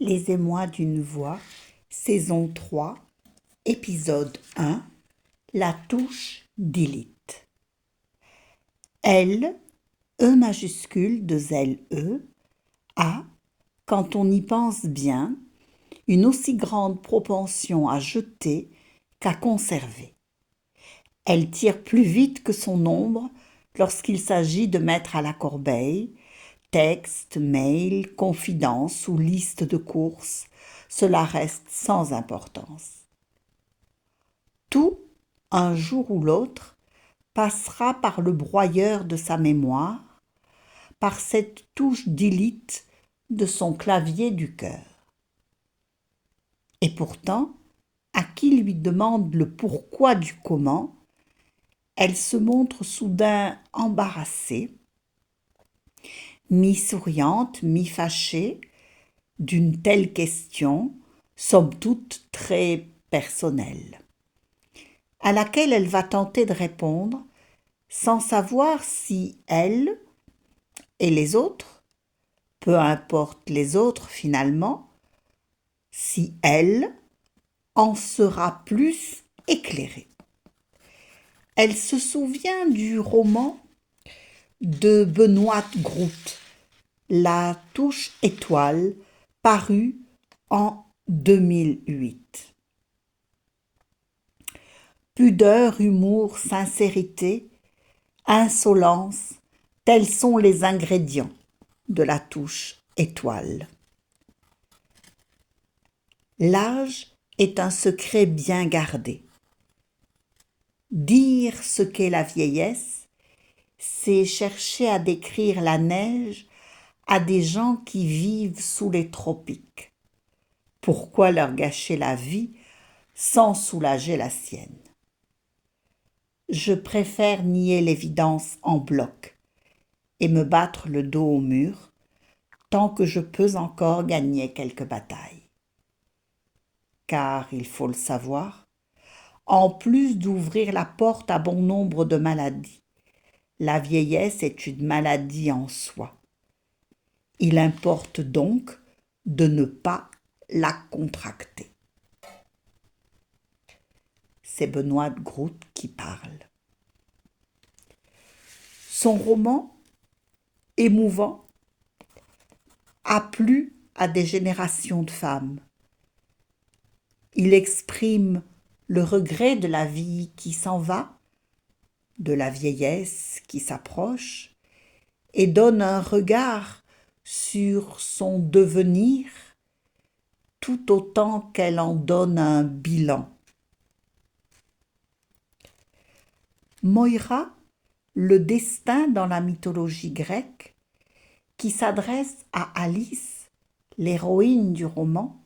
Les émois d'une voix, saison 3, épisode 1, la touche delete. L, E majuscule, 2 L, E, a, quand on y pense bien, une aussi grande propension à jeter qu'à conserver. Elle tire plus vite que son ombre lorsqu'il s'agit de mettre à la corbeille texte, mail, confidence ou liste de courses, cela reste sans importance. Tout, un jour ou l'autre, passera par le broyeur de sa mémoire, par cette touche delete de son clavier du cœur. Et pourtant, à qui lui demande le pourquoi du comment, elle se montre soudain embarrassée, mi-souriante, mi-fâchée, d'une telle question, somme toute très personnelle, à laquelle elle va tenter de répondre sans savoir si elle et les autres, peu importe les autres finalement, si elle en sera plus éclairée. Elle se souvient du roman de Benoît Groult, La touche étoile, paru en 2008. Pudeur, humour, sincérité, insolence, tels sont les ingrédients de la touche étoile. L'âge est un secret bien gardé. Dire ce qu'est la vieillesse, c'est chercher à décrire la neige à des gens qui vivent sous les tropiques. Pourquoi leur gâcher la vie sans soulager la sienne? Je préfère nier l'évidence en bloc et me battre le dos au mur tant que je peux encore gagner quelques batailles. Car, il faut le savoir, en plus d'ouvrir la porte à bon nombre de maladies, la vieillesse est une maladie en soi. Il importe donc de ne pas la contracter. C'est Benoît Groult qui parle. Son roman, émouvant, a plu à des générations de femmes. Il exprime le regret de la vie qui s'en va, de la vieillesse qui s'approche, et donne un regard sur son devenir tout autant qu'elle en donne un bilan. Moïra, le destin dans la mythologie grecque, qui s'adresse à Alice, l'héroïne du roman,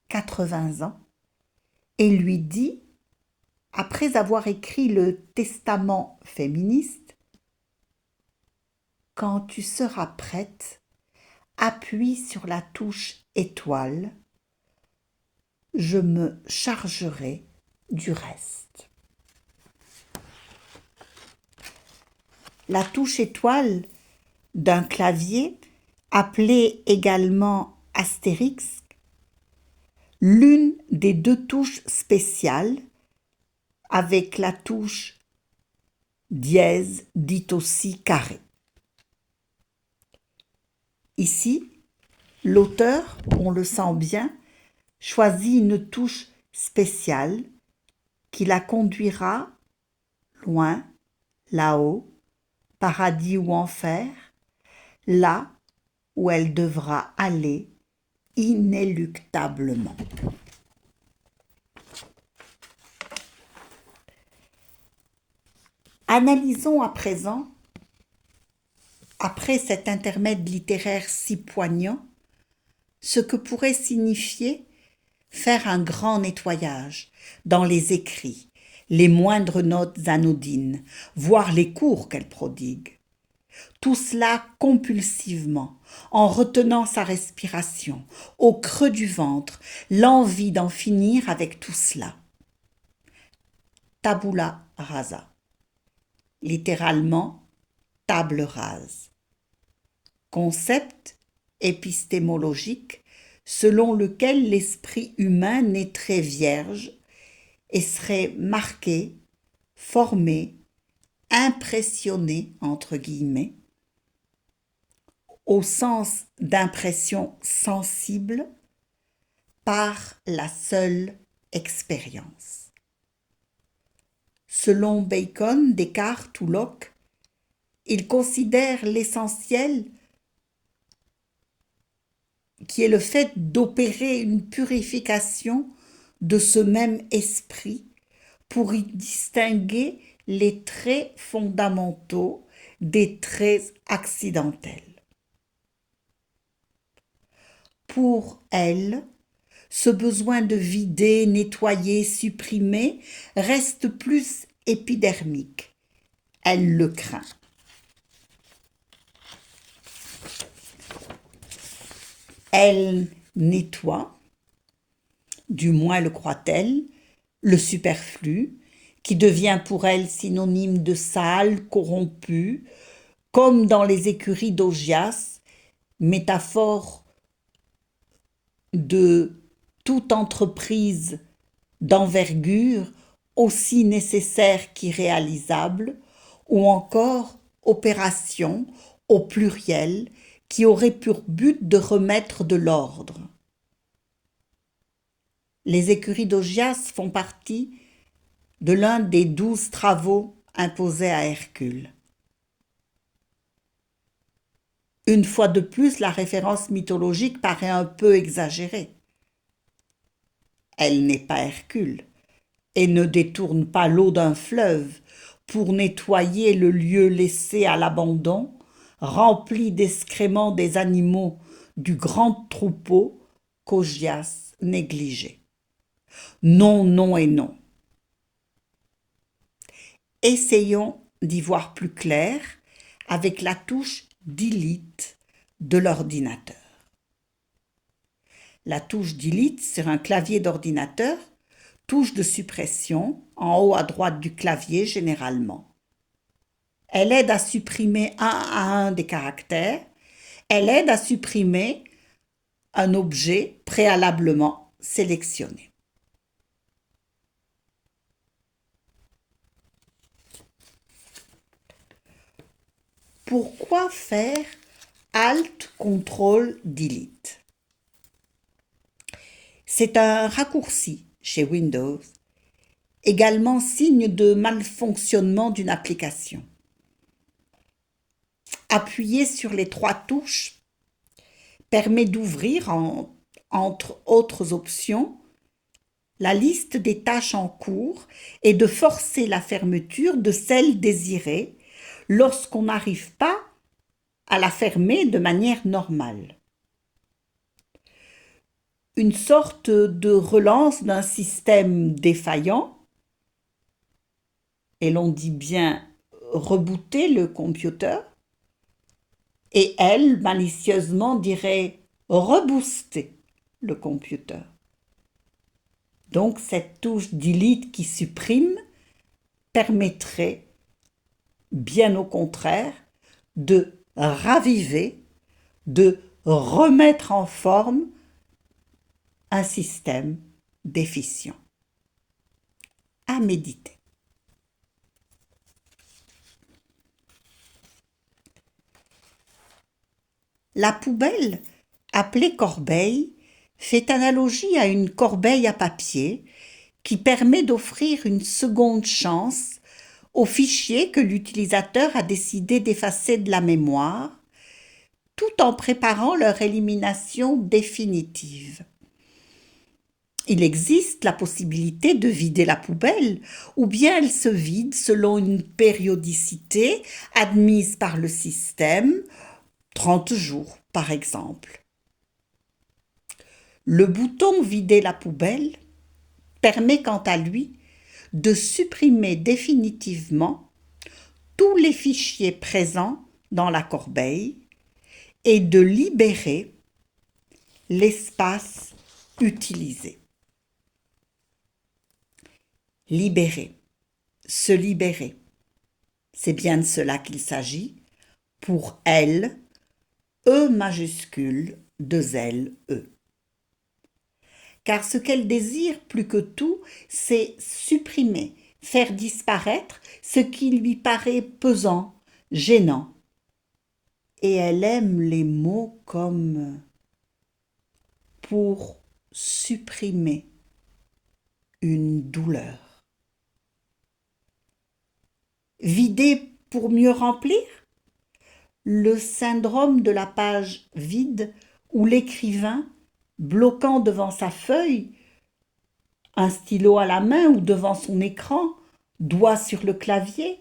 80 ans, et lui dit, après avoir écrit le testament féministe, « Quand tu seras prête, appuie sur la touche étoile, je me chargerai du reste. » La touche étoile d'un clavier, appelé également astérix, l'une des deux touches spéciales, avec la touche dièse dite aussi carré. Ici, l'auteur, on le sent bien, choisit une touche spéciale qui la conduira loin, là-haut, paradis ou enfer, là où elle devra aller inéluctablement. Analysons à présent, après cet intermède littéraire si poignant, ce que pourrait signifier faire un grand nettoyage dans les écrits, les moindres notes anodines, voire les cours qu'elle prodigue. Tout cela compulsivement, en retenant sa respiration, au creux du ventre, l'envie d'en finir avec tout cela. Tabula rasa, littéralement table rase. Concept épistémologique selon lequel l'esprit humain naîtrait vierge et serait marqué, formé, impressionné, entre guillemets, au sens d'impression sensible, par la seule expérience. Selon Bacon, Descartes ou Locke, il considère l'essentiel qui est le fait d'opérer une purification de ce même esprit pour y distinguer les traits fondamentaux des traits accidentels. Pour elle, ce besoin de vider, nettoyer, supprimer reste plus épidermique. Elle le craint. Elle nettoie, du moins le croit-elle, le superflu, qui devient pour elle synonyme de sale, corrompu, comme dans les écuries d'Augias, métaphore de toute entreprise d'envergure aussi nécessaire qu'irréalisable, ou encore opération au pluriel qui aurait pour but de remettre de l'ordre. Les écuries d'Augias font partie de l'un des 12 travaux imposés à Hercule. Une fois de plus, la référence mythologique paraît un peu exagérée. Elle n'est pas Hercule et ne détourne pas l'eau d'un fleuve pour nettoyer le lieu laissé à l'abandon, rempli d'excréments des animaux du grand troupeau qu'Augias négligeait. Non, non et non. Essayons d'y voir plus clair avec la touche Delete de l'ordinateur. La touche Delete sur un clavier d'ordinateur, touche de suppression en haut à droite du clavier généralement. Elle aide à supprimer un à un des caractères. Elle aide à supprimer un objet préalablement sélectionné. Pourquoi faire Alt, Ctrl, Delete? C'est un raccourci chez Windows, également signe de malfonctionnement d'une application. Appuyer sur les 3 touches permet d'ouvrir, entre autres options, la liste des tâches en cours et de forcer la fermeture de celles désirées lorsqu'on n'arrive pas à la fermer de manière normale. Une sorte de relance d'un système défaillant, et l'on dit bien rebooter le computer, et elle, malicieusement, dirait rebooster le computer. Donc cette touche Delete qui supprime permettrait, bien au contraire, de raviver, de remettre en forme un système déficient. À méditer. La poubelle, appelée corbeille, fait analogie à une corbeille à papier qui permet d'offrir une seconde chance aux fichiers que l'utilisateur a décidé d'effacer de la mémoire, tout en préparant leur élimination définitive. Il existe la possibilité de vider la poubelle, ou bien elle se vide selon une périodicité admise par le système, 30 jours par exemple. Le bouton « Vider la poubelle » permet quant à lui de supprimer définitivement tous les fichiers présents dans la corbeille et de libérer l'espace utilisé. Libérer, se libérer, c'est bien de cela qu'il s'agit. Pour elle, E majuscule, 2 L, E. car ce qu'elle désire plus que tout, c'est supprimer, faire disparaître ce qui lui paraît pesant, gênant. Et elle aime les mots comme pour supprimer une douleur. Vider pour mieux remplir? Le syndrome de la page vide où l'écrivain, bloquant devant sa feuille, un stylo à la main ou devant son écran, doigt sur le clavier,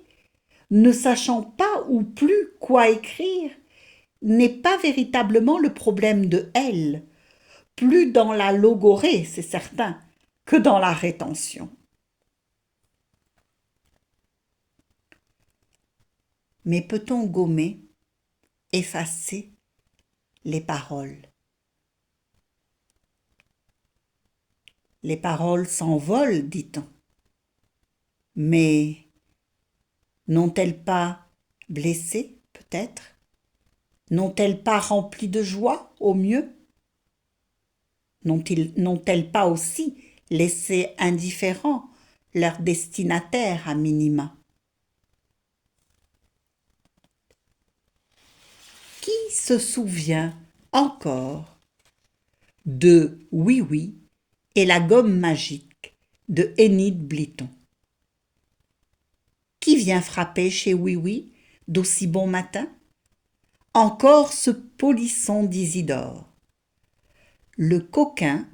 ne sachant pas ou plus quoi écrire, n'est pas véritablement le problème de elle, plus dans la logorée, c'est certain, que dans la rétention. Mais peut-on gommer, effacer les paroles? Les paroles s'envolent, dit-on. Mais n'ont-elles pas blessé, peut-être? N'ont-elles pas rempli de joie, au mieux? N'ont-elles pas aussi laissé indifférents leurs destinataires à minima? Qui se souvient encore de Oui Oui et la gomme magique de Enid Blyton? Qui vient frapper chez Oui Oui d'aussi bon matin? Encore ce polisson d'Isidore. Le coquin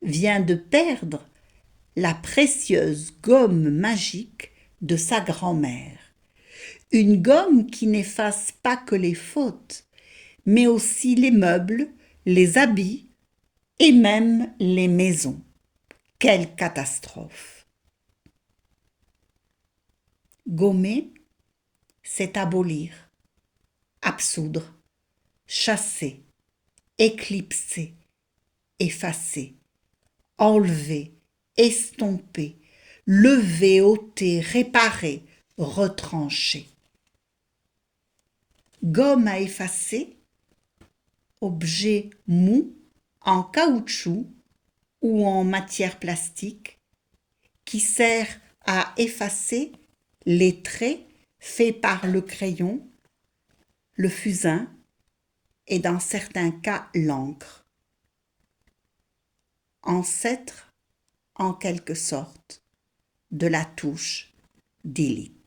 vient de perdre la précieuse gomme magique de sa grand-mère. Une gomme qui n'efface pas que les fautes, mais aussi les meubles, les habits et même les maisons. Quelle catastrophe! Gommer, c'est abolir, absoudre, chasser, éclipser, effacer, enlever, estomper, lever, ôter, réparer, retrancher. Gomme à effacer, objet mou en caoutchouc ou en matière plastique qui sert à effacer les traits faits par le crayon, le fusain et dans certains cas l'encre. Ancêtre, en quelque sorte, de la touche delete.